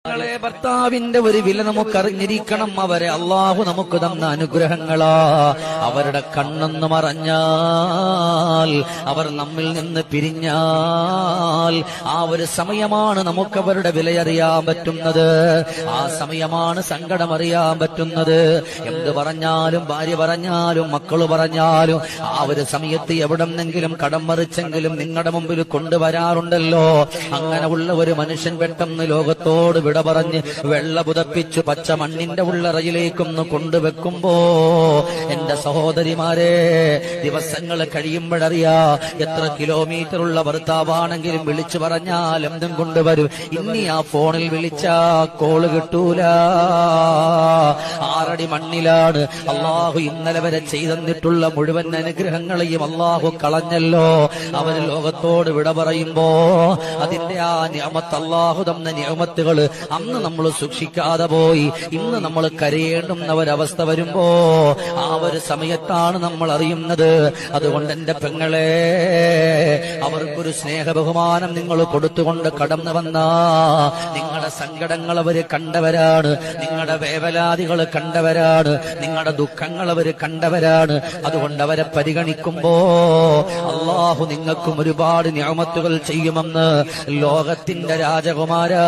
ഭർത്താവിന്റെ ഒരു വില നമുക്കറിഞ്ഞിരിക്കണം. അവരെ അള്ളാഹു നമുക്ക് തന്ന അനുഗ്രഹങ്ങളാ. അവരുടെ കണ്ണെന്ന് മറഞ്ഞാൽ, അവർ നമ്മിൽ നിന്ന് പിരിഞ്ഞാൽ, ആ ഒരു സമയമാണ് നമുക്ക് അവരുടെ വിലയറിയാൻ പറ്റുന്നത്. ആ സമയമാണ് സങ്കടമറിയാൻ പറ്റുന്നത്. എന്ത് പറഞ്ഞാലും, ഭാര്യ പറഞ്ഞാലും, മക്കള് പറഞ്ഞാലും, ആ ഒരു സമയത്ത് എവിടെന്നെങ്കിലും കടം മറിച്ചെങ്കിലും നിങ്ങളുടെ മുമ്പിൽ കൊണ്ടുവരാറുണ്ടല്ലോ. അങ്ങനെ ഉള്ള ഒരു മനുഷ്യൻ പെട്ടെന്ന് ലോകത്തോട് വിട പറഞ്ഞ് വെള്ള പുതപ്പിച്ചു പച്ച മണ്ണിന്റെ ഉള്ളറയിലേക്കൊന്ന് കൊണ്ടുവെക്കുമ്പോ, എന്റെ സഹോദരിമാരെ, ദിവസങ്ങൾ കഴിയുമ്പോഴറിയാ എത്ര കിലോമീറ്റർ ഉള്ള ഭർത്താവാണെങ്കിലും വിളിച്ചു പറഞ്ഞാൽ എന്തും കൊണ്ടുവരും. ഇനി ആ ഫോണിൽ വിളിച്ചാ കോള് കിട്ടൂല. 6 അടി മണ്ണിലാണ്. അള്ളാഹു ഇന്നലെ വരെ ചെയ്തെന്നിട്ടുള്ള മുഴുവൻ അനുഗ്രഹങ്ങളെയും അള്ളാഹു കളഞ്ഞല്ലോ. അവന് ലോകത്തോട് വിട പറയുമ്പോ അതിന്റെ ആ നിഅമത്ത്, അള്ളാഹു തന്ന നിഅമത്തുകൾ അന്ന് നമ്മൾ സൂക്ഷിക്കാതെ പോയി. ഇന്ന് നമ്മൾ കരയേണ്ടുന്ന ഒരവസ്ഥ വരുമ്പോ ആ ഒരു സമയത്താണ് നമ്മൾ അറിയുന്നത്. അതുകൊണ്ട് എന്റെ പെങ്ങളെ, അവർക്കൊരു സ്നേഹ ബഹുമാനം നിങ്ങൾ കൊടുത്തുകൊണ്ട് കടന്നു വന്ന, നിങ്ങളുടെ സങ്കടങ്ങൾ അവര് കണ്ടവരാണ്, നിങ്ങളുടെ വേവലാതികൾ കണ്ടവരാണ്, നിങ്ങളുടെ ദുഃഖങ്ങൾ അവര് കണ്ടവരാണ്. അതുകൊണ്ട് അവരെ പരിഗണിക്കുമ്പോ അള്ളാഹു നിങ്ങൾക്കും ഒരുപാട് നിഅമത്തുകൾ ചെയ്യുമെന്ന് ലോകത്തിന്റെ രാജകുമാരാ